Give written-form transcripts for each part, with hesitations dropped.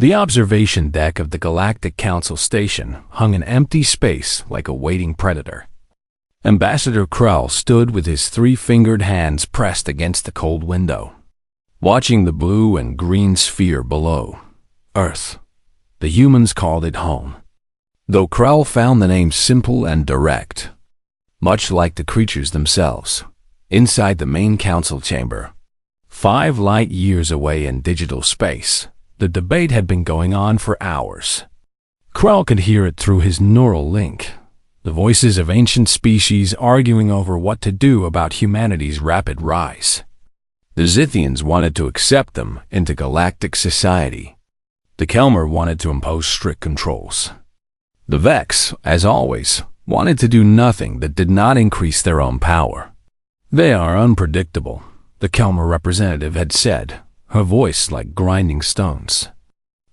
The observation deck of the Galactic Council station hung in empty space like a waiting predator. Ambassador Krell stood with his three-fingered hands pressed against the cold window, watching the blue and green sphere below. Earth. The humans called it home, though Krell found the name simple and direct. Much like the creatures themselves, inside the main council chamber, 5 light years away in digital space, the debate had been going on for hours. Krell could hear it through his neural link, the voices of ancient species arguing over what to do about humanity's rapid rise. The Zithians wanted to accept them into galactic society. The Kelmer wanted to impose strict controls. The Vex, as always, wanted to do nothing that did not increase their own power. They are unpredictable, the Kelmer representative had said, her voice like grinding stones.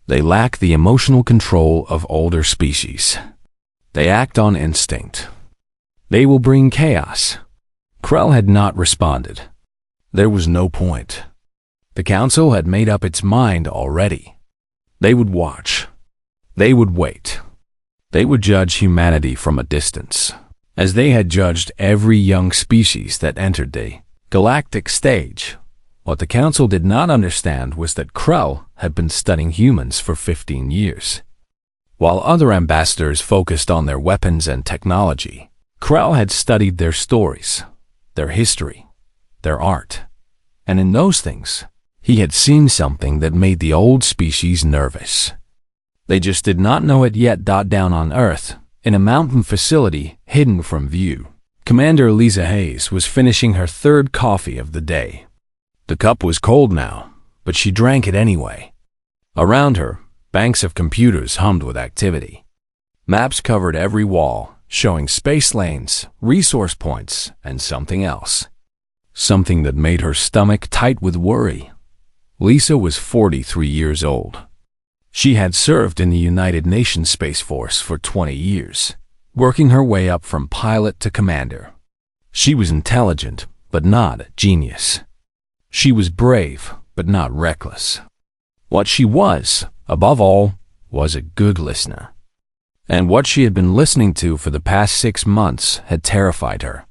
They lack the emotional control of older species. They act on instinct. They will bring chaos. Krell had not responded. There was no point. The council had made up its mind already. They would watch. They would wait. They would judge humanity from a distance, as they had judged every young species that entered the galactic stage. What the council did not understand was that Krell had been studying humans for 15 years. While other ambassadors focused on their weapons and technology, Krell had studied their stories, their history, their art. And in those things, he had seen something that made the old species nervous. They just did not know it yet. Down on Earth, in a mountain facility hidden from view, Commander Lisa Hayes was finishing her 3rd coffee of the day. The cup was cold now, but she drank it anyway. Around her, banks of computers hummed with activity. Maps covered every wall, showing space lanes, resource points, and something else. Something that made her stomach tight with worry. Lisa was 43 years old. She had served in the United Nations Space Force for 20 years, working her way up from pilot to commander. She was intelligent, but not a genius. She was brave, but not reckless. What she was, above all, was a good listener. And what she had been listening to for the past 6 months had terrified her.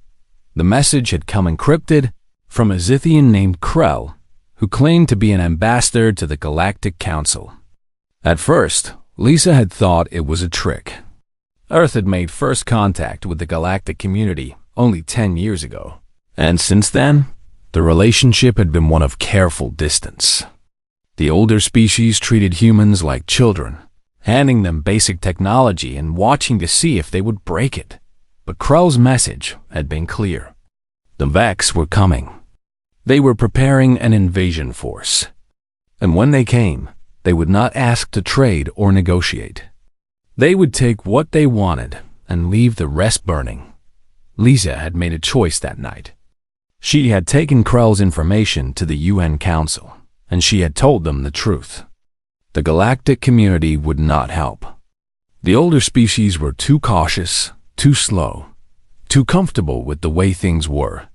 The message had come encrypted from a Zithian named Krell, who claimed to be an ambassador to the Galactic Council. At first, Lisa had thought it was a trick. Earth had made first contact with the galactic community only 10 years ago, and since then, the relationship had been one of careful distance. The older species treated humans like children, handing them basic technology and watching to see if they would break it. But Krell's message had been clear. The Vex were coming. They were preparing an invasion force. And when they came, they would not ask to trade or negotiate. They would take what they wanted and leave the rest burning. Lisa had made a choice that night. She had taken Krell's information to the UN Council, and she had told them the truth. The galactic community would not help. The older species were too cautious, too slow, too comfortable with the way things were.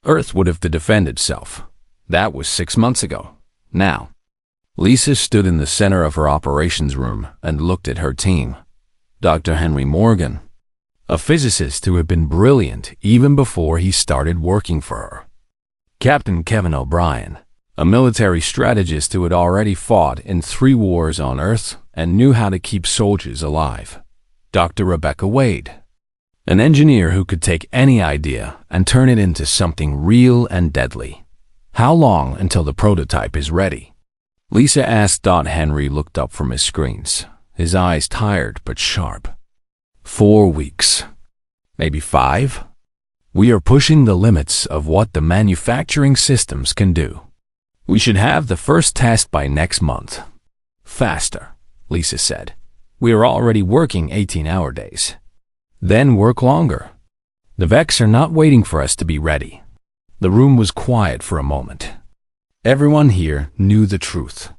Earth would have to defend itself. That was 6 months ago. Now, Lisa stood in the center of her operations room and looked at her team. Dr. Henry Morgan, a physicist who had been brilliant even before he started working for her. Captain Kevin O'Brien, a military strategist who had already fought in 3 wars on Earth and knew how to keep soldiers alive. Dr. Rebecca Wade, an engineer who could take any idea and turn it into something real and deadly. How long until the prototype is ready? Lisa asked. Henry looked up from his screens, his eyes tired but sharp. 4 weeks. Maybe 5? We are pushing the limits of what the manufacturing systems can do. We should have the first test by next month. Faster, Lisa said. We are already working 18-hour days. Then work longer. The Vex are not waiting for us to be ready. The room was quiet for a moment. Everyone here knew the truth.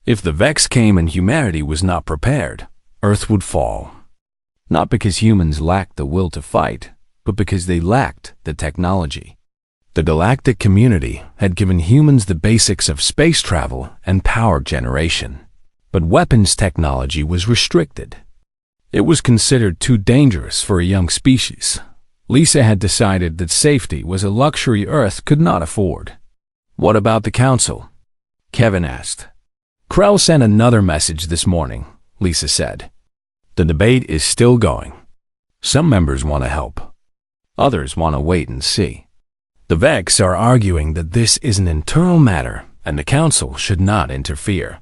If the Vex came and humanity was not prepared, Earth would fall. Not because humans lacked the will to fight, but because they lacked the technology. The galactic community had given humans the basics of space travel and power generation. But weapons technology was restricted. It was considered too dangerous for a young species. Lisa had decided that safety was a luxury Earth could not afford. "What about the Council?" Kevin asked. "Krell sent another message this morning," Lisa said. "The debate is still going. Some members want to help. Others want to wait and see. The Vex are arguing that this is an internal matter and the Council should not interfere."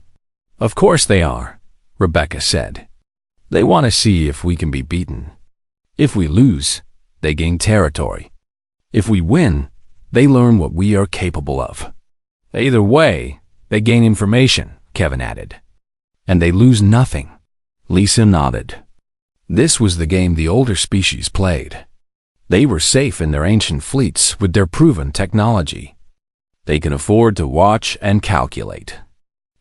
"Of course they are," Rebecca said. "They want to see if we can be beaten. If we lose, they gain territory. If we win, they learn what we are capable of. Either way, they gain information," Kevin added. "And they lose nothing." Lisa nodded. This was the game the older species played. They were safe in their ancient fleets with their proven technology. They could afford to watch and calculate.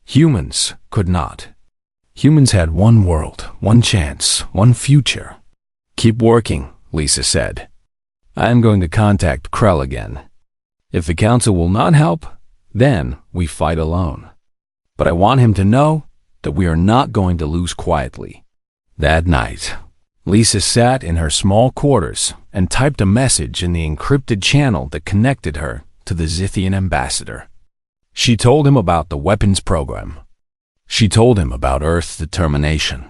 Humans could not. Humans had one world, one chance, one future. "Keep working," Lisa said. "I am going to contact Krell again. If the Council will not help, then we fight alone. But I want him to know that we are not going to lose quietly." That night, Lisa sat in her small quarters and typed a message in the encrypted channel that connected her to the Zithian ambassador. She told him about the weapons program. She told him about Earth's determination.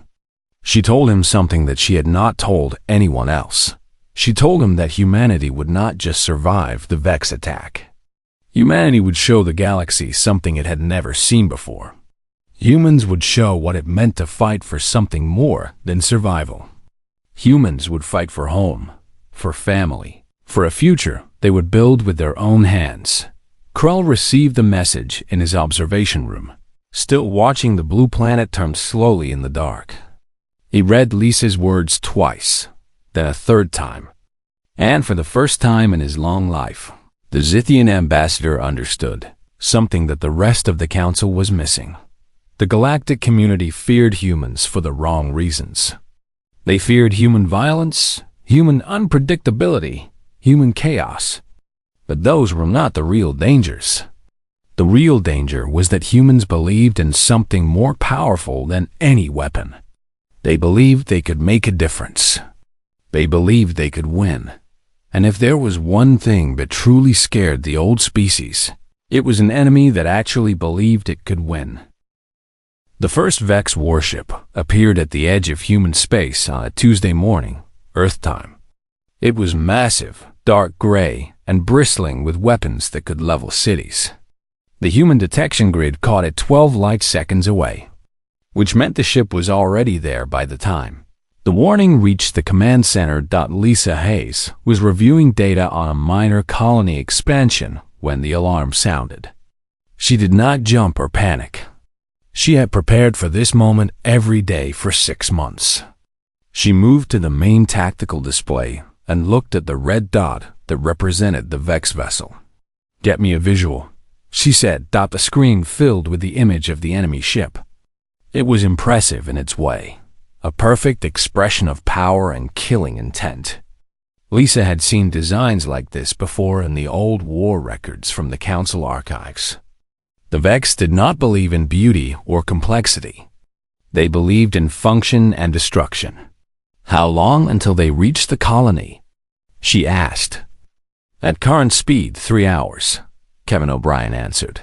She told him something that she had not told anyone else. She told him that humanity would not just survive the Vex attack. Humanity would show the galaxy something it had never seen before. Humans would show what it meant to fight for something more than survival. Humans would fight for home, for family, for a future they would build with their own hands. Krell received the message in his observation room, still watching the blue planet turn slowly in the dark. He read Lisa's words twice, then a third time. And for the first time in his long life, the Zithian ambassador understood something that the rest of the Council was missing. The galactic community feared humans for the wrong reasons. They feared human violence, human unpredictability, human chaos. But those were not the real dangers. The real danger was that humans believed in something more powerful than any weapon. They believed they could make a difference. They believed they could win. And if there was one thing that truly scared the old species, it was an enemy that actually believed it could win. The first Vex warship appeared at the edge of human space on a Tuesday morning, Earth time. It was massive, dark gray, and bristling with weapons that could level cities. The human detection grid caught it 12 light seconds away, which meant the ship was already there by the time. The warning reached the command center. Lisa Hayes was reviewing data on a minor colony expansion when the alarm sounded. She did not jump or panic. She had prepared for this moment every day for 6 months. She moved to the main tactical display and looked at the red dot that represented the Vex vessel. "Get me a visual," she said. The screen filled with the image of the enemy ship. It was impressive in its way, a perfect expression of power and killing intent. Lisa had seen designs like this before in the old war records from the Council archives. The Vex did not believe in beauty or complexity. They believed in function and destruction. "How long until they reach the colony?" she asked. "At current speed, 3 hours," Kevin O'Brien answered.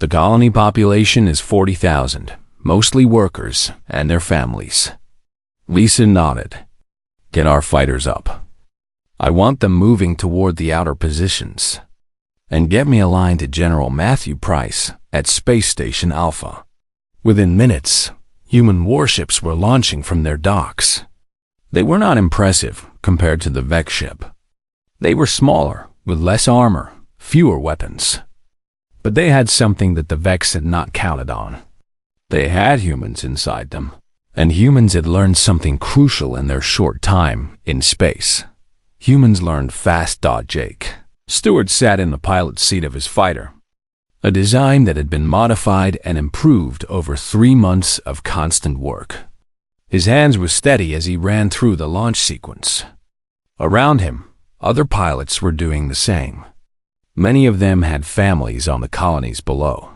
"The colony population is 40,000, mostly workers and their families." Lisa nodded. "Get our fighters up. I want them moving toward the outer positions. And get me a line to General Matthew Price at Space Station Alpha." Within minutes, human warships were launching from their docks. They were not impressive compared to the Vex ship. They were smaller, with less armor, fewer weapons. But they had something that the Vex had not counted on. They had humans inside them, and humans had learned something crucial in their short time in space. Humans learned fast. Jake Stewart sat in the pilot's seat of his fighter, a design that had been modified and improved over 3 months of constant work. His hands were steady as he ran through the launch sequence. Around him, other pilots were doing the same. Many of them had families on the colonies below.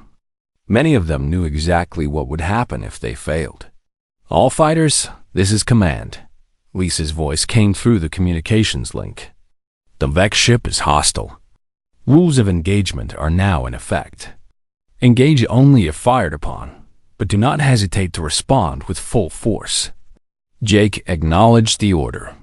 Many of them knew exactly what would happen if they failed. "All fighters, this is command." Lisa's voice came through the communications link. "The Vex ship is hostile. Rules of engagement are now in effect. Engage only if fired upon, but do not hesitate to respond with full force." Jake acknowledged the order.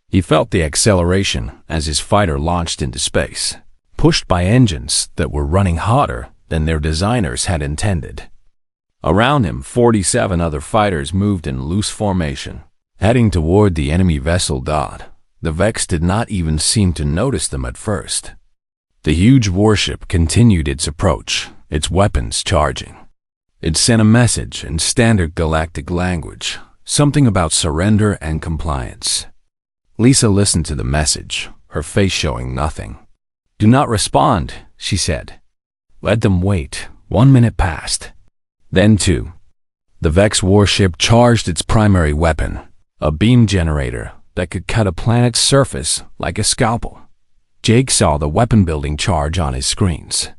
He felt the acceleration as his fighter launched into space, pushed by engines that were running hotter than their designers had intended. Around him, 47 other fighters moved in loose formation, heading toward the enemy vessel. The Vex did not even seem to notice them at first. The huge warship continued its approach, its weapons charging. It sent a message in standard galactic language, something about surrender and compliance. Lisa listened to the message, her face showing nothing. "Do not respond," she said. "Let them wait." 1 minute passed. Then 2. The Vex warship charged its primary weapon, a beam generator that could cut a planet's surface like a scalpel. Jake saw the weapon-building charge on his screens.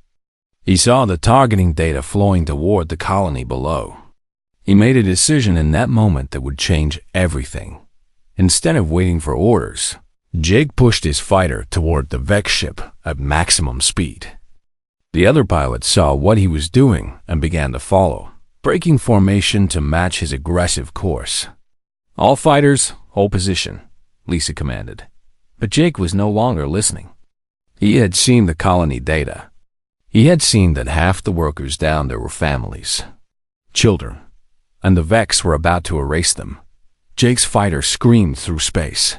He saw the targeting data flowing toward the colony below. He made a decision in that moment that would change everything. Instead of waiting for orders, Jake pushed his fighter toward the Vex ship at maximum speed. The other pilots saw what he was doing and began to follow, breaking formation to match his aggressive course. "All fighters, hold position," Lisa commanded. But Jake was no longer listening. He had seen the colony data. He had seen that half the workers down there were families, children, and the Vex were about to erase them. Jake's fighter screamed through space.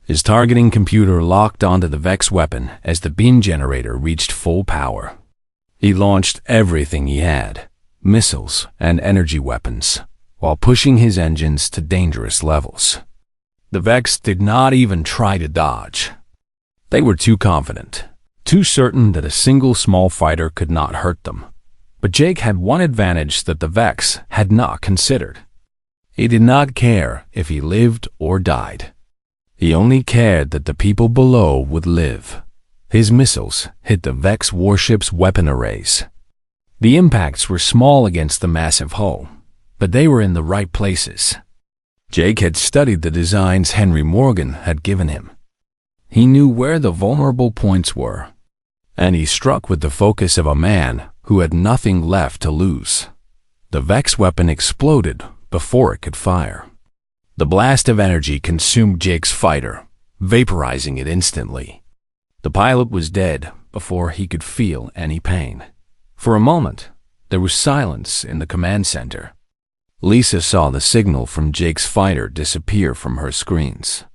His targeting computer locked onto the Vex weapon as the beam generator reached full power. He launched everything he had, missiles and energy weapons, while pushing his engines to dangerous levels. The Vex did not even try to dodge. They were too confident, too certain that a single small fighter could not hurt them. But Jake had one advantage that the Vex had not considered. He did not care if he lived or died. He only cared that the people below would live. His missiles hit the Vex warship's weapon arrays. The impacts were small against the massive hull, but they were in the right places. Jake had studied the designs Henry Morgan had given him. He knew where the vulnerable points were, and he struck with the focus of a man who had nothing left to lose. The Vex weapon exploded before it could fire. The blast of energy consumed Jake's fighter, vaporizing it instantly. The pilot was dead before he could feel any pain. For a moment, there was silence in the command center. Lisa saw the signal from Jake's fighter disappear from her screens.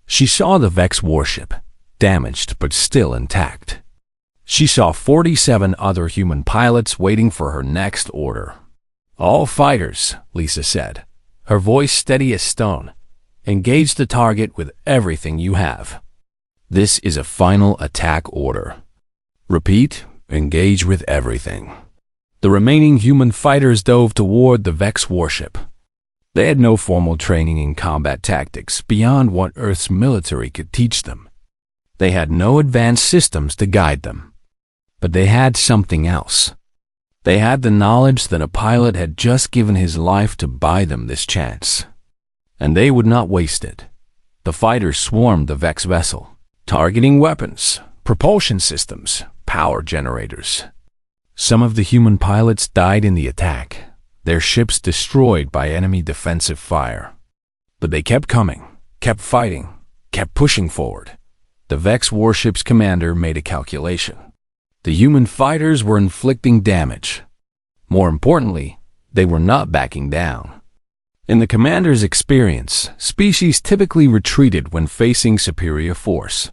She saw the Vex warship, damaged but still intact. She saw 47 other human pilots waiting for her next order. "All fighters," Lisa said, her voice steady as stone. "Engage the target with everything you have. This is a final attack order. Repeat, engage with everything." The remaining human fighters dove toward the Vex warship. They had no formal training in combat tactics beyond what Earth's military could teach them. They had no advanced systems to guide them. But they had something else. They had the knowledge that a pilot had just given his life to buy them this chance. And they would not waste it. The fighters swarmed the Vex vessel, targeting weapons, propulsion systems, power generators. Some of the human pilots died in the attack, their ships destroyed by enemy defensive fire. But they kept coming, kept fighting, kept pushing forward. The Vex warship's commander made a calculation. The human fighters were inflicting damage. More importantly, they were not backing down. In the commander's experience, species typically retreated when facing superior force.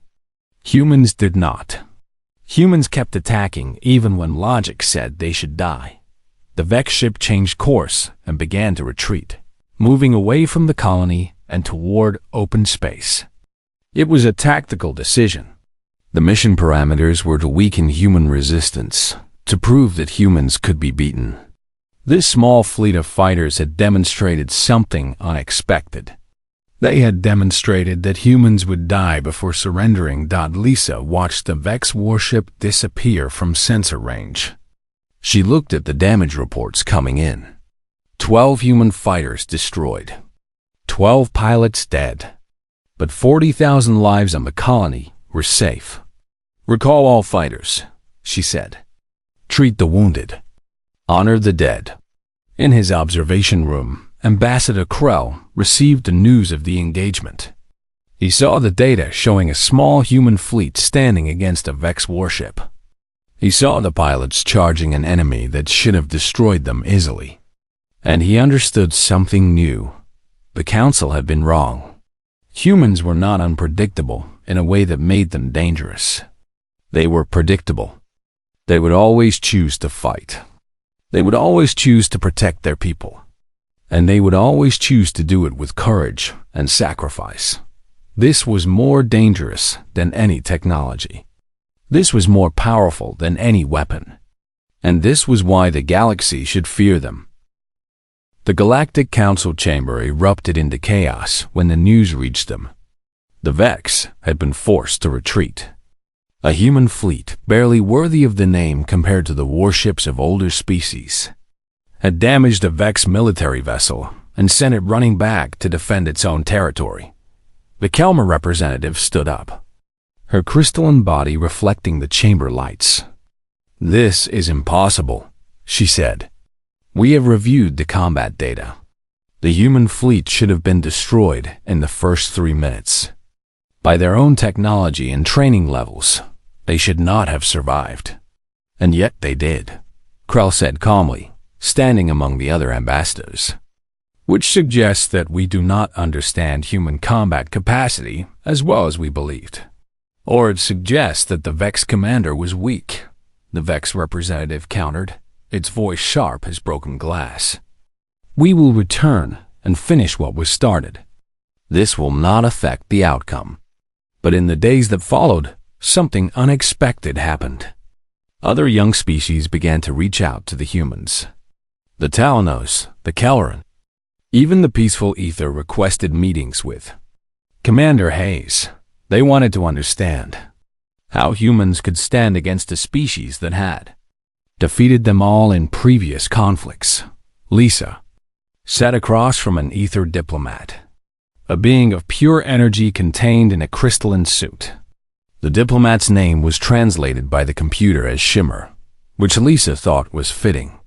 Humans did not. Humans kept attacking even when logic said they should die. The Vex ship changed course and began to retreat, moving away from the colony and toward open space. It was a tactical decision. The mission parameters were to weaken human resistance, to prove that humans could be beaten. This small fleet of fighters had demonstrated something unexpected. They had demonstrated that humans would die before surrendering. Lisa watched the Vex warship disappear from sensor range. She looked at the damage reports coming in. 12 human fighters destroyed. 12 pilots dead. But 40,000 lives on the colony were safe. Recall all fighters, she said. Treat the wounded. Honor the dead. In his observation room, Ambassador Krell received the news of the engagement. He saw the data showing a small human fleet standing against a Vex warship. He saw the pilots charging an enemy that should have destroyed them easily. And he understood something new. The Council had been wrong. Humans were not unpredictable in a way that made them dangerous. They were predictable. They would always choose to fight. They would always choose to protect their people. And they would always choose to do it with courage and sacrifice. This was more dangerous than any technology. This was more powerful than any weapon. And this was why the galaxy should fear them. The Galactic Council chamber erupted into chaos when the news reached them. The Vex had been forced to retreat. A human fleet, barely worthy of the name compared to the warships of older species, had damaged a Vex military vessel and sent it running back to defend its own territory. The Kelmer representative stood up, her crystalline body reflecting the chamber lights. "This is impossible," she said. "We have reviewed the combat data. The human fleet should have been destroyed in the first 3 minutes. By their own technology and training levels, they should not have survived. And yet they did," Krell said calmly, standing among the other ambassadors. "Which suggests that we do not understand human combat capacity as well as we believed. Or it suggests that the Vex commander was weak," the Vex representative countered, its voice sharp as broken glass. "We will return and finish what was started. This will not affect the outcome." But in the days that followed, something unexpected happened. Other young species began to reach out to the humans. The Talanos, the Kelleran, even the peaceful Ether requested meetings with Commander Hayes. They wanted to understand how humans could stand against a species that had defeated them all in previous conflicts. Lisa sat across from an Ether diplomat, a being of pure energy contained in a crystalline suit. The diplomat's name was translated by the computer as Shimmer, which Lisa thought was fitting.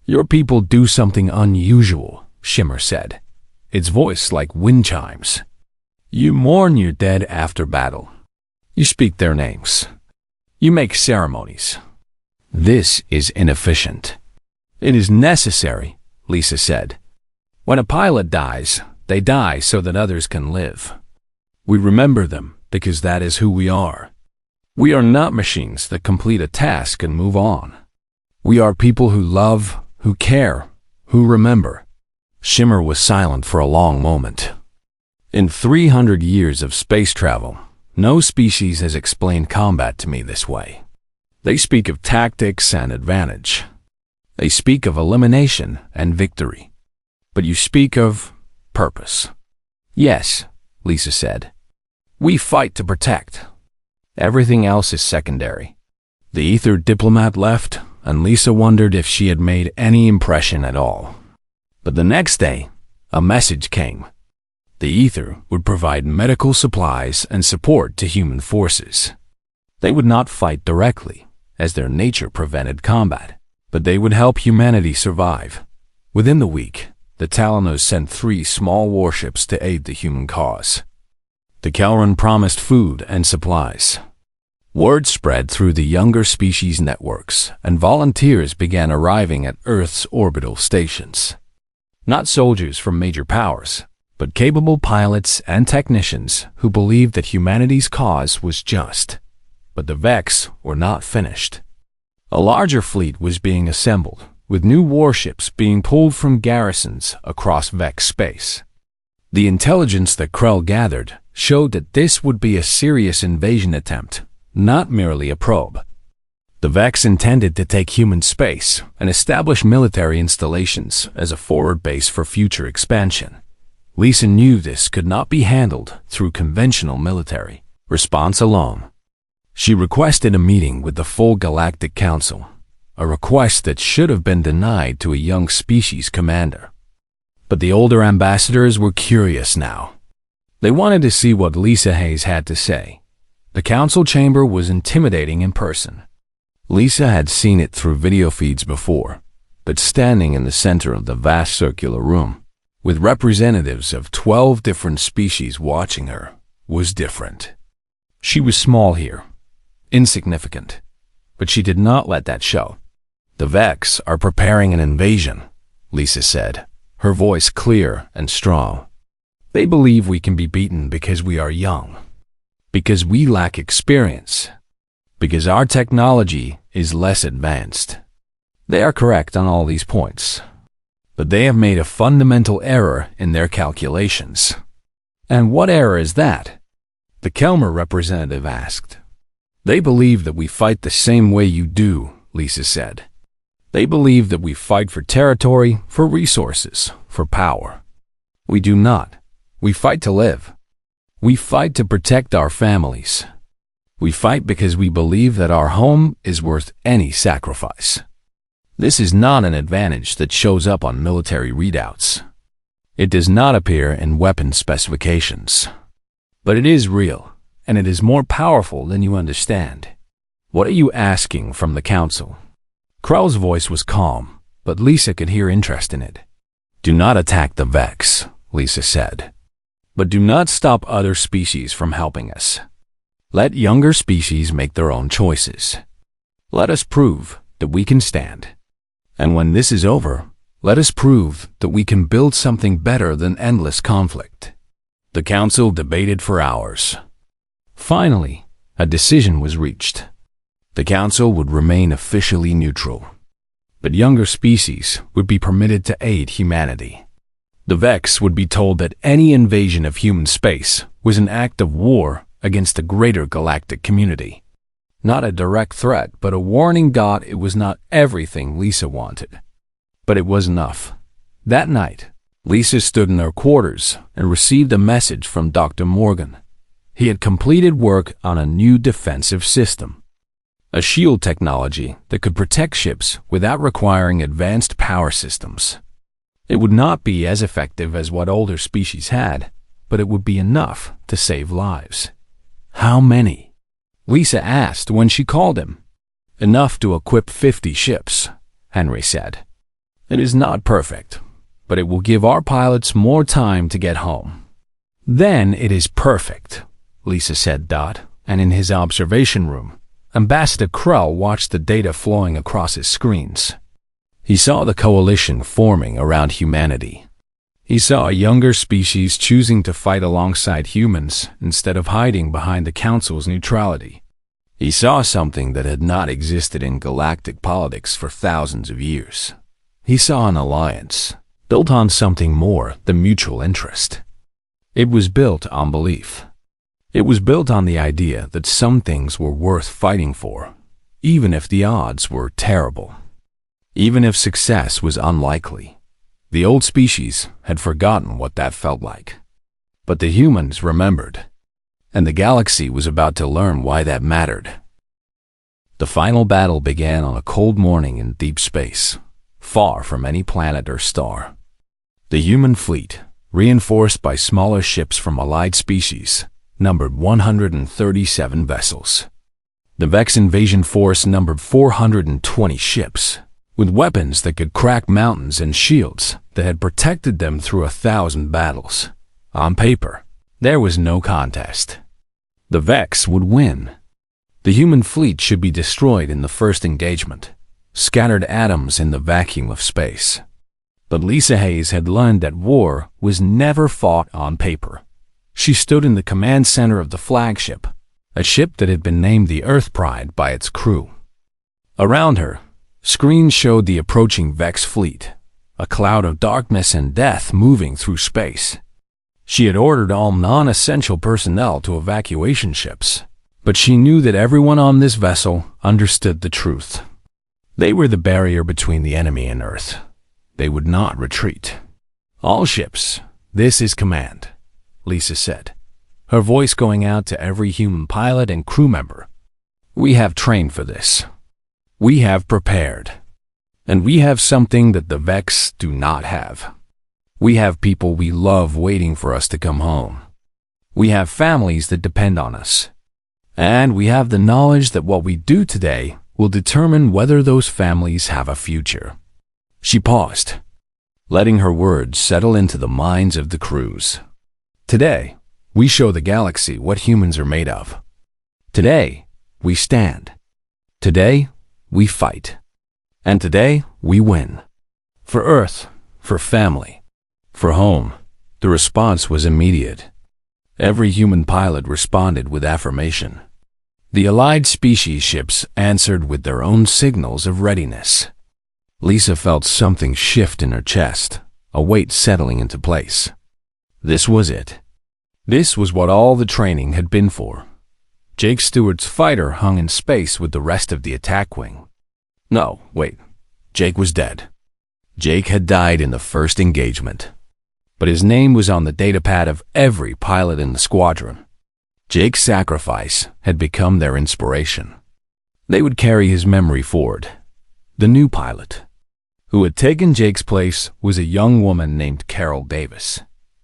"Your people do something unusual," Shimmer said, its voice like wind chimes. "You mourn your dead after battle. You speak their names. You make ceremonies. This is inefficient." "It is necessary," Lisa said. "When a pilot dies, they die so that others can live. We remember them because that is who we are. We are not machines that complete a task and move on. We are people who love, who care, who remember." Shimmer was silent for a long moment. "In 300 years of space travel, no species has explained combat to me this way. They speak of tactics and advantage. They speak of elimination and victory. But you speak of purpose." "Yes," Lisa said. "We fight to protect. Everything else is secondary." The Ether diplomat left, and Lisa wondered if she had made any impression at all. But the next day, a message came. The Ether would provide medical supplies and support to human forces. They would not fight directly, as their nature prevented combat, but they would help humanity survive. Within the week, the Talanos sent 3 small warships to aid the human cause. The Kelleran promised food and supplies. Word spread through the younger species networks, and volunteers began arriving at Earth's orbital stations. Not soldiers from major powers, but capable pilots and technicians who believed that humanity's cause was just. But the Vex were not finished. A larger fleet was being assembled, with new warships being pulled from garrisons across Vex space. The intelligence that Krell gathered showed that this would be a serious invasion attempt, not merely a probe. The Vex intended to take human space and establish military installations as a forward base for future expansion. Lisa knew this could not be handled through conventional military response alone. She requested a meeting with the full Galactic Council, a request that should have been denied to a young species commander. But the older ambassadors were curious now. They wanted to see what Lisa Hayes had to say. The council chamber was intimidating in person. Lisa had seen it through video feeds before, but standing in the center of the vast circular room, with representatives of 12 different species watching her, was different. She was small here, insignificant, but she did not let that show. "The Vex are preparing an invasion," Lisa said, her voice clear and strong. "They believe we can be beaten because we are young, because we lack experience, because our technology is less advanced." They are correct on all these points, but they have made a fundamental error in their calculations. "And what error is that?" the Kelmer representative asked. "They believe that we fight the same way you do," Lisa said. "They believe that we fight for territory, for resources, for power. We do not. We fight to live. We fight to protect our families. We fight because we believe that our home is worth any sacrifice. This is not an advantage that shows up on military readouts. It does not appear in weapon specifications. But it is real, and it is more powerful than you understand. What are you asking from the council?" Krell's voice was calm, but Lisa could hear interest in it. "Do not attack the Vex," Lisa said. "But do not stop other species from helping us. Let younger species make their own choices. Let us prove that we can stand. And when this is over, let us prove that we can build something better than endless conflict." The council debated for hours. Finally, a decision was reached. The council would remain officially neutral, but younger species would be permitted to aid humanity. The Vex would be told that any invasion of human space was an act of war against the greater galactic community. Not a direct threat, but a warning that it was not everything Lisa wanted. But it was enough. That night, Lisa stood in her quarters and received a message from Dr. Morgan. He had completed work on a new defensive system, a shield technology that could protect ships without requiring advanced power systems. It would not be as effective as what older species had, but it would be enough to save lives. How many? Lisa asked when she called him. "Enough to equip 50 ships," Henry said. "It is not perfect, but it will give our pilots more time to get home." "Then it is perfect," Lisa said. And in his observation room, Ambassador Krell watched the data flowing across his screens. He saw the coalition forming around humanity. He saw a younger species choosing to fight alongside humans instead of hiding behind the Council's neutrality. He saw something that had not existed in galactic politics for thousands of years. He saw an alliance, built on something more than mutual interest. It was built on belief. It was built on the idea that some things were worth fighting for, even if the odds were terrible, even if success was unlikely. The old species had forgotten what that felt like. But the humans remembered, and the galaxy was about to learn why that mattered. The final battle began on a cold morning in deep space, far from any planet or star. The human fleet, reinforced by smaller ships from allied species, numbered 137 vessels. The Vex invasion force numbered 420 ships, with weapons that could crack mountains and shields that had protected them through 1,000 battles. On paper, there was no contest. The Vex would win. The human fleet should be destroyed in the first engagement, scattered atoms in the vacuum of space. But Lisa Hayes had learned that war was never fought on paper. She stood in the command center of the flagship, a ship that had been named the Earth Pride by its crew. Around her, screens showed the approaching Vex fleet, a cloud of darkness and death moving through space. She had ordered all non-essential personnel to evacuation ships, but she knew that everyone on this vessel understood the truth. They were the barrier between the enemy and Earth. They would not retreat. "All ships, this is command," Lisa said, her voice going out to every human pilot and crew member. "We have trained for this. We have prepared. And we have something that the Vex do not have. We have people we love waiting for us to come home. We have families that depend on us. And we have the knowledge that what we do today will determine whether those families have a future. She paused, letting her words settle into the minds of the crews. Today, we show the galaxy what humans are made of. Today, we stand. Today, we fight. And today, we win. For Earth, for family, for home. The response was immediate. Every human pilot responded with affirmation. The allied species ships answered with their own signals of readiness. Lisa felt something shift in her chest, a weight settling into place. This was it. This was what all the training had been for. Jake Stewart's fighter hung in space with the rest of the attack wing. No, wait. Jake was dead. Jake had died in the first engagement. But his name was on the datapad of every pilot in the squadron. Jake's sacrifice had become their inspiration. They would carry his memory forward. The new pilot, who had taken Jake's place, was a young woman named Carol Davis.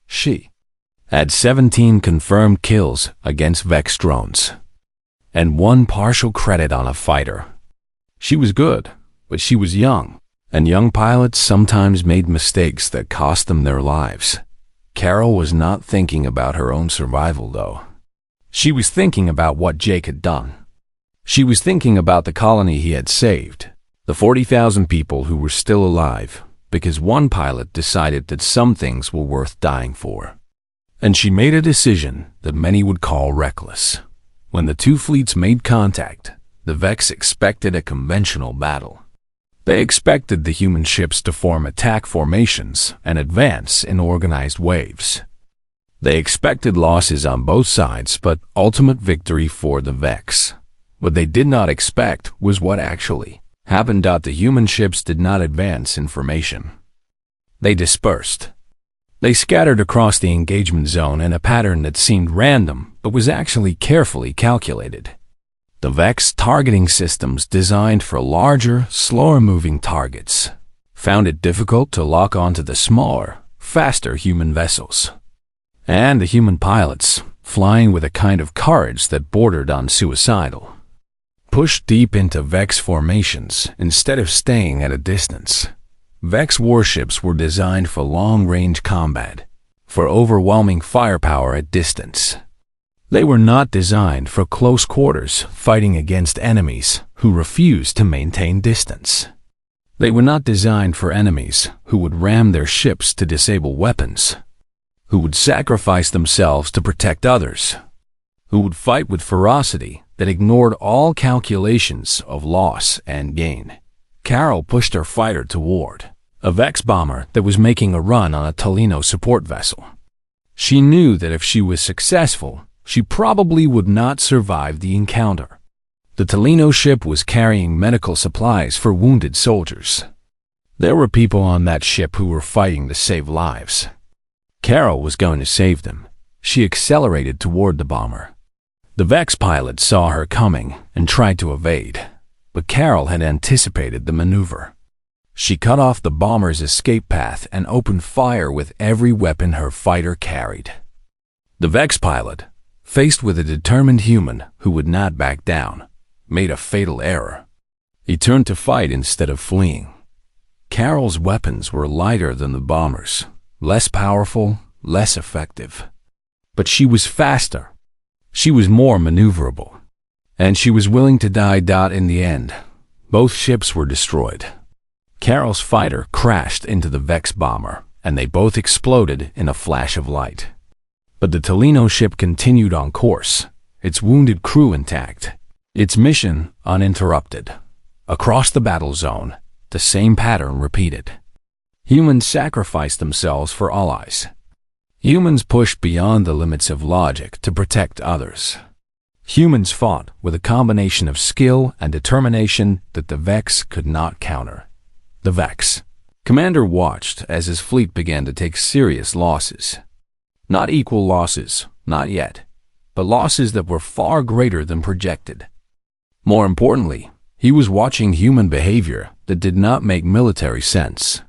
She had 17 confirmed kills against Vex drones, and 1 partial credit on a fighter. She was good, but she was young, and young pilots sometimes made mistakes that cost them their lives. Carol was not thinking about her own survival, though. She was thinking about what Jake had done. She was thinking about the colony he had saved, the 40,000 people who were still alive, because one pilot decided that some things were worth dying for. And she made a decision that many would call reckless. When the two fleets made contact, the Vex expected a conventional battle. They expected the human ships to form attack formations and advance in organized waves. They expected losses on both sides, but ultimate victory for the Vex. What they did not expect was what actually happened. The human ships did not advance in formation. They dispersed. They scattered across the engagement zone in a pattern that seemed random, but was actually carefully calculated. The Vex targeting systems designed for larger, slower-moving targets found it difficult to lock onto the smaller, faster human vessels. And the human pilots, flying with a kind of courage that bordered on suicidal, pushed deep into Vex formations instead of staying at a distance. Vex warships were designed for long-range combat, for overwhelming firepower at distance. They were not designed for close quarters fighting against enemies who refused to maintain distance. They were not designed for enemies who would ram their ships to disable weapons, who would sacrifice themselves to protect others, who would fight with ferocity that ignored all calculations of loss and gain. Carol pushed her fighter toward a Vex bomber that was making a run on a Tolino support vessel. She knew that if she was successful, she probably would not survive the encounter. The Tolino ship was carrying medical supplies for wounded soldiers. There were people on that ship who were fighting to save lives. Carol was going to save them. She accelerated toward the bomber. The Vex pilot saw her coming and tried to evade, but Carol had anticipated the maneuver. She cut off the bomber's escape path and opened fire with every weapon her fighter carried. The Vex pilot, faced with a determined human who would not back down, made a fatal error. He turned to fight instead of fleeing. Carol's weapons were lighter than the bomber's, less powerful, less effective. But she was faster. She was more maneuverable. And she was willing to die. In the end, both ships were destroyed. Carol's fighter crashed into the Vex bomber, and they both exploded in a flash of light. But the Tolino ship continued on course, its wounded crew intact, its mission uninterrupted. Across the battle zone, the same pattern repeated. Humans sacrificed themselves for allies. Humans pushed beyond the limits of logic to protect others. Humans fought with a combination of skill and determination that the Vex could not counter. The Vex commander watched as his fleet began to take serious losses. Not equal losses, not yet, but losses that were far greater than projected. More importantly, He was watching human behavior that did not make military sense.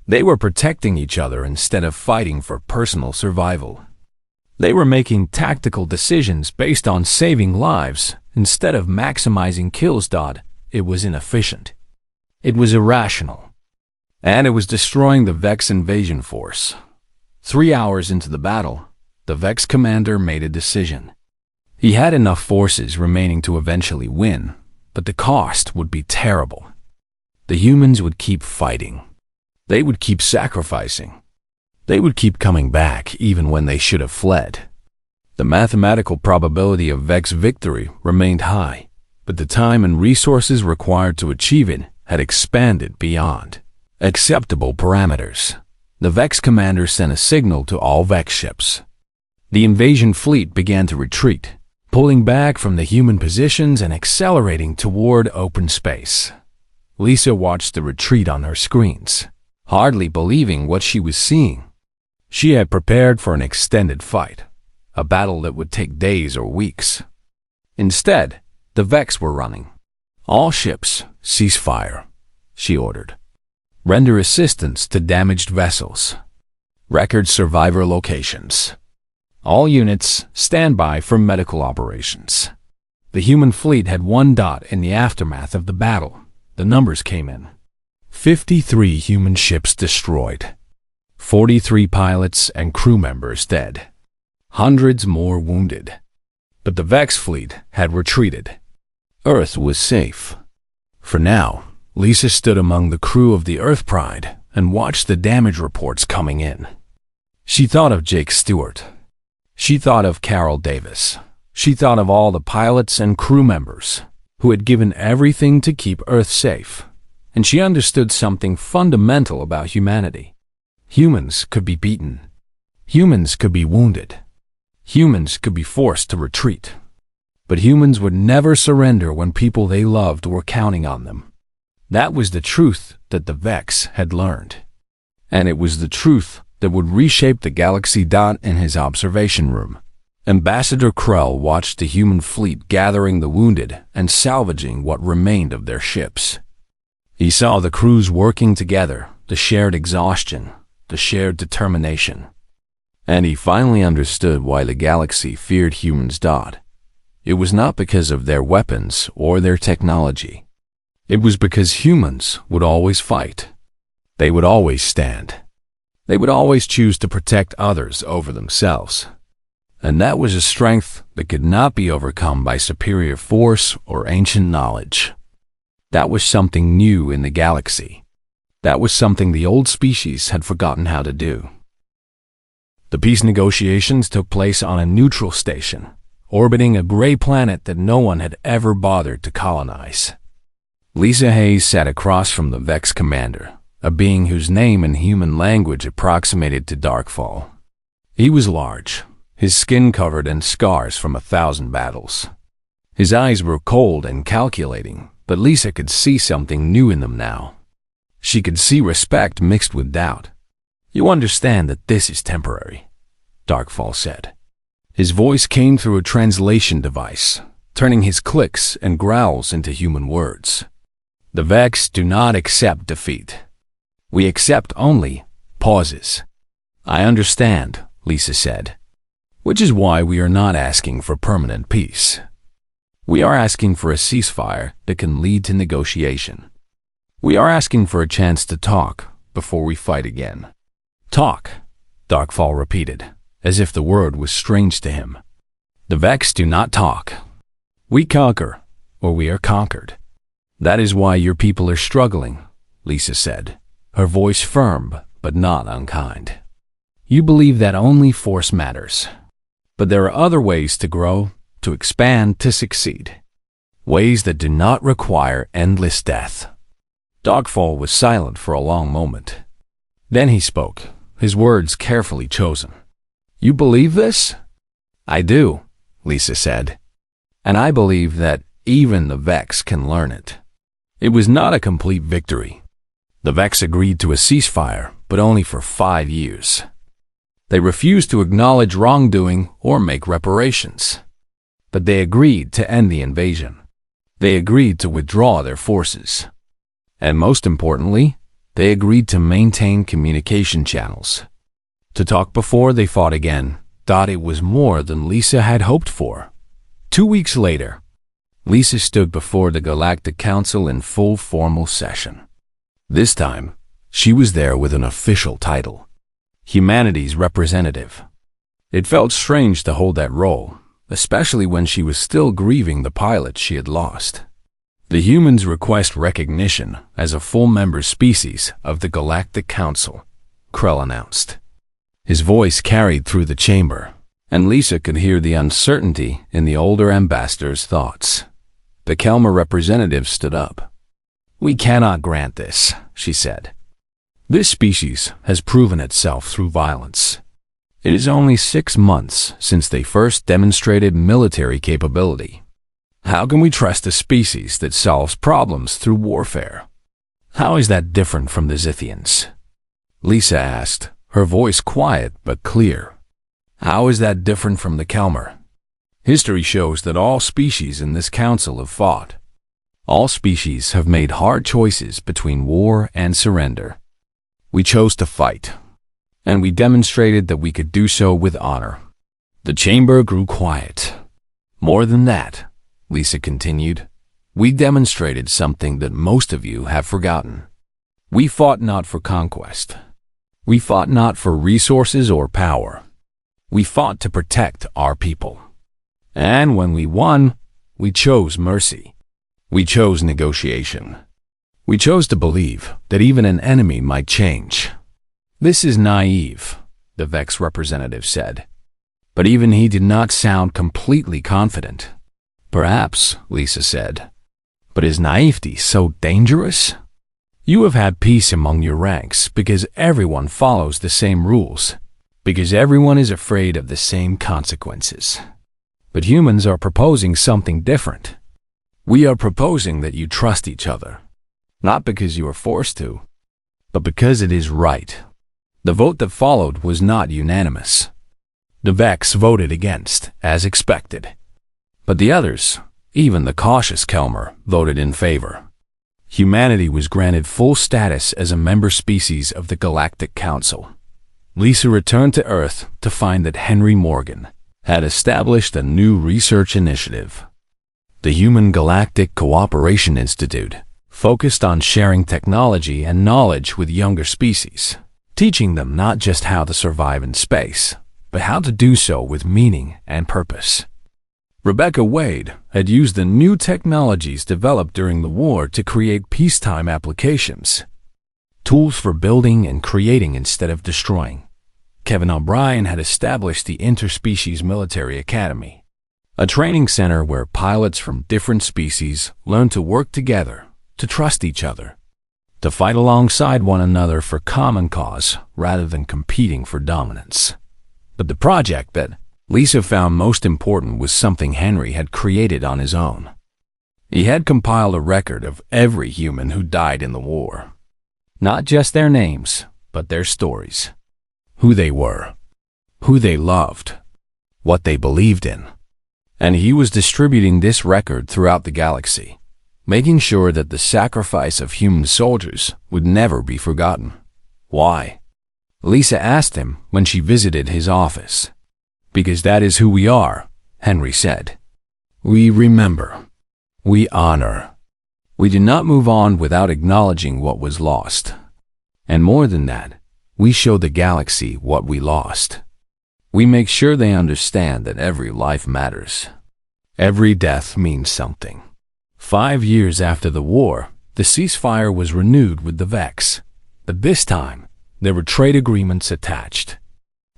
They were protecting each other instead of fighting for personal survival. They were making tactical decisions based on saving lives instead of maximizing kills. It was inefficient. It was irrational. And it was destroying the Vex invasion force. 3 hours into the battle, the Vex commander made a decision. He had enough forces remaining to eventually win, but the cost would be terrible. The humans would keep fighting. They would keep sacrificing. They would keep coming back even when they should have fled. The mathematical probability of Vex victory remained high, but the time and resources required to achieve it had expanded beyond acceptable parameters. The Vex commander sent a signal to all Vex ships. The invasion fleet began to retreat, pulling back from the human positions and accelerating toward open space. Lisa watched the retreat on her screens, hardly believing what she was seeing. She had prepared for an extended fight, a battle that would take days or weeks. Instead, the Vex were running. "All ships, cease fire," she ordered. "Render assistance to damaged vessels. Record survivor locations. All units, stand by for medical operations." The human fleet had one dot in the aftermath of the battle. The numbers came in. 53 human ships destroyed. 43 pilots and crew members dead. Hundreds more wounded. But the Vex fleet had retreated. Earth was safe. For now, Lisa stood among the crew of the Earth Pride and watched the damage reports coming in. She thought of Jake Stewart. She thought of Carol Davis. She thought of all the pilots and crew members who had given everything to keep Earth safe. And she understood something fundamental about humanity. Humans could be beaten. Humans could be wounded. Humans could be forced to retreat. But humans would never surrender when people they loved were counting on them. That was the truth that the Vex had learned. And it was the truth that would reshape the galaxy. In his observation room, Ambassador Krell watched the human fleet gathering the wounded and salvaging what remained of their ships. He saw the crews working together, the shared exhaustion, the shared determination. And he finally understood why the galaxy feared humans. It was not because of their weapons or their technology. It was because humans would always fight. They would always stand. They would always choose to protect others over themselves. And that was a strength that could not be overcome by superior force or ancient knowledge. That was something new in the galaxy. That was something the old species had forgotten how to do. The peace negotiations took place on a neutral station, orbiting a gray planet that no one had ever bothered to colonize. Lisa Hayes sat across from the Vex commander, a being whose name in human language approximated to Darkfall. He was large, his skin covered in scars from 1,000 battles. His eyes were cold and calculating, but Lisa could see something new in them now. She could see respect mixed with doubt. "You understand that this is temporary," Darkfall said. His voice came through a translation device, turning his clicks and growls into human words. "The Vex do not accept defeat. We accept only pauses." "I understand," Lisa said, "which is why we are not asking for permanent peace. We are asking for a ceasefire that can lead to negotiation. We are asking for a chance to talk before we fight again." "Talk," Darkfall repeated, as if the word was strange to him. "The Vex do not talk. We conquer, or we are conquered. That is why your people are struggling," Lisa said, her voice firm but not unkind. "You believe that only force matters. But there are other ways to grow, to expand, to succeed. Ways that do not require endless death." Darkfall was silent for a long moment. Then he spoke, his words carefully chosen. "You believe this?" "I do," Lisa said. "And I believe that even the Vex can learn it." It was not a complete victory. The Vex agreed to a ceasefire, but only for 5 years. They refused to acknowledge wrongdoing or make reparations. But they agreed to end the invasion. They agreed to withdraw their forces. And most importantly, they agreed to maintain communication channels. To talk before they fought again, it was more than Lisa had hoped for. 2 weeks later, Lisa stood before the Galactic Council in full formal session. This time, she was there with an official title, humanity's representative. It felt strange to hold that role, especially when she was still grieving the pilot she had lost. The humans request recognition as a full member species of the Galactic Council, Krell announced. His voice carried through the chamber, and Lisa could hear the uncertainty in the older ambassador's thoughts. The Kelmer representative stood up. "We cannot grant this," she said. "This species has proven itself through violence. It is only 6 months since they first demonstrated military capability. How can we trust a species that solves problems through warfare? How is that different from the Zithians?" Lisa asked, her voice quiet but clear. "How is that different from the Kelmer? History shows that all species in this council have fought. All species have made hard choices between war and surrender. We chose to fight, and we demonstrated that we could do so with honor." The chamber grew quiet. "More than that," Lisa continued, "we demonstrated something that most of you have forgotten. We fought not for conquest. We fought not for resources or power. We fought to protect our people. And when we won, we chose mercy. We chose negotiation. We chose to believe that even an enemy might change." "This is naive," the Vex representative said. But even he did not sound completely confident. "Perhaps," Lisa said. "But is naivety so dangerous? You have had peace among your ranks because everyone follows the same rules, because everyone is afraid of the same consequences. But humans are proposing something different. We are proposing that you trust each other, not because you are forced to, but because it is right." The vote that followed was not unanimous. The Vex voted against, as expected. But the others, even the cautious Kelmer, voted in favor. Humanity was granted full status as a member species of the Galactic Council. Lisa returned to Earth to find that Henry Morgan had established a new research initiative. The Human Galactic Cooperation Institute focused on sharing technology and knowledge with younger species, teaching them not just how to survive in space, but how to do so with meaning and purpose. Rebecca Wade had used the new technologies developed during the war to create peacetime applications, tools for building and creating instead of destroying. Kevin O'Brien had established the Interspecies Military Academy, a training center where pilots from different species learn to work together, to trust each other, to fight alongside one another for common cause rather than competing for dominance. But the project that Lisa found most important was something Henry had created on his own. He had compiled a record of every human who died in the war. Not just their names, but their stories. Who they were, who they loved, what they believed in. And he was distributing this record throughout the galaxy, making sure that the sacrifice of human soldiers would never be forgotten. Why? Lisa asked him when she visited his office. "Because that is who we are," Henry said. "We remember. We honor. We do not move on without acknowledging what was lost. And more than that, we show the galaxy what we lost. We make sure they understand that every life matters. Every death means something." 5 years after the war, the ceasefire was renewed with the Vex, but this time there were trade agreements attached.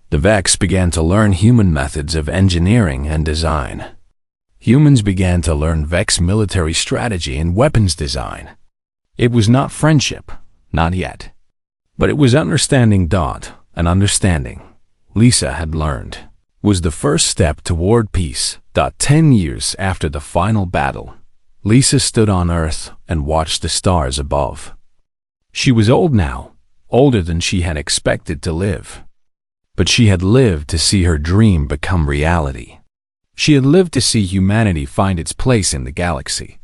The Vex began to learn human methods of engineering and design. Humans began to learn Vex military strategy and weapons design. It was not friendship, not yet. But it was understanding. And understanding, Lisa had learned, was the first step toward peace. 10 years after the final battle, Lisa stood on Earth and watched the stars above. She was old now, older than she had expected to live. But she had lived to see her dream become reality. She had lived to see humanity find its place in the galaxy.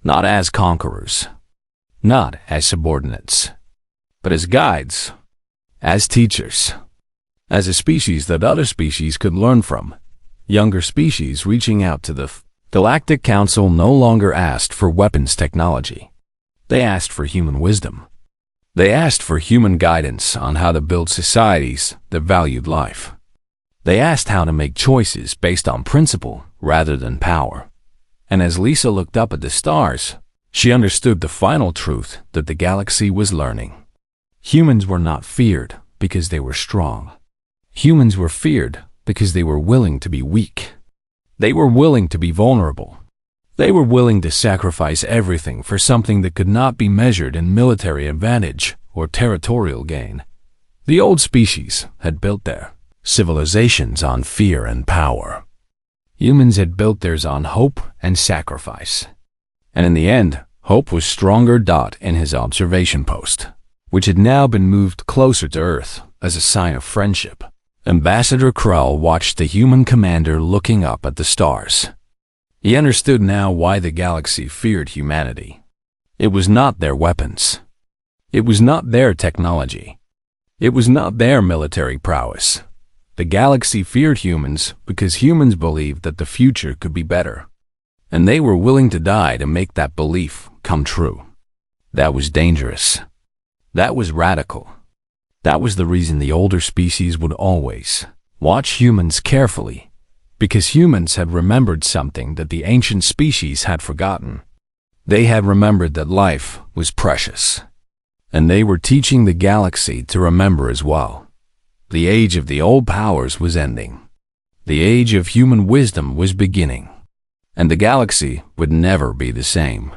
not as conquerors, not as subordinates, but as guides, as teachers, as a species that other species could learn from. Younger species reaching out to the Galactic Council no longer asked for weapons technology. They asked for human wisdom. They asked for human guidance on how to build societies that valued life. They asked how to make choices based on principle rather than power. And as Lisa looked up at the stars, she understood the final truth that the galaxy was learning. Humans were not feared because they were strong. Humans were feared because they were willing to be weak. They were willing to be vulnerable. They were willing to sacrifice everything for something that could not be measured in military advantage or territorial gain. The old species had built their civilizations on fear and power. Humans had built theirs on hope and sacrifice. And in the end, hope was stronger. In his observation post, which had now been moved closer to Earth as a sign of friendship, Ambassador Krell watched the human commander looking up at the stars. He understood now why the galaxy feared humanity. It was not their weapons. It was not their technology. It was not their military prowess. The galaxy feared humans because humans believed that the future could be better. And they were willing to die to make that belief come true. That was dangerous. That was radical. That was the reason the older species would always watch humans carefully, because humans had remembered something that the ancient species had forgotten. They had remembered that life was precious. And they were teaching the galaxy to remember as well. The age of the old powers was ending. The age of human wisdom was beginning. And the galaxy would never be the same.